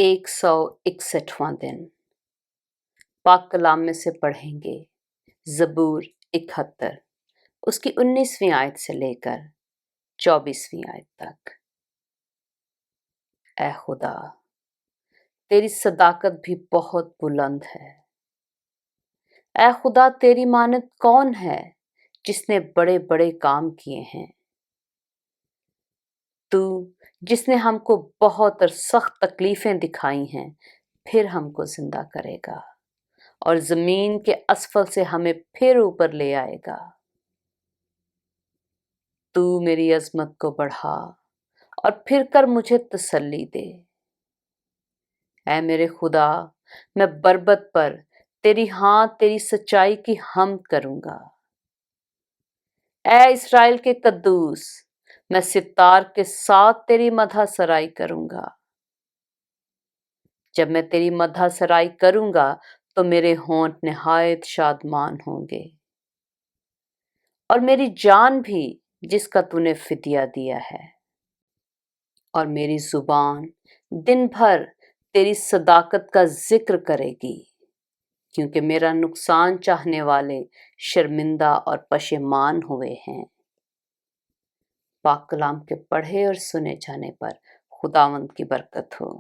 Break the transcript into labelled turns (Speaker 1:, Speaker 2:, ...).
Speaker 1: 161वां दिन पाक कलाम में से पढ़ेंगे ज़बूर 71 उसकी 19वीं आयत से लेकर 24वीं आयत तक। ऐ खुदा, तेरी सदाकत भी बहुत बुलंद है। ऐ खुदा, तेरी मानद कौन है जिसने बड़े बड़े काम किए हैं। तू जिसने हमको बहुत और सख्त तकलीफें दिखाई हैं, फिर हमको जिंदा करेगा और जमीन के असफल से हमें फिर ऊपर ले आएगा। तू मेरी अजमत को बढ़ा और फिर कर मुझे तसल्ली दे। ऐ मेरे खुदा, मैं बरबत पर तेरी सच्चाई की हमद करूंगा। ऐ इस्राएल के कद्दूस, मैं सितार के साथ तेरी मदह सराई करूंगा। जब मैं तेरी मदह सराई करूंगा तो मेरे होंठ निहायत शादमान होंगे और मेरी जान भी जिसका तूने फिदिया दिया है। और मेरी जुबान दिन भर तेरी सदाकत का जिक्र करेगी, क्योंकि मेरा नुकसान चाहने वाले शर्मिंदा और पशेमान हुए हैं। पाक कलाम के पढ़े और सुने जाने पर खुदावंद की बरकत हो।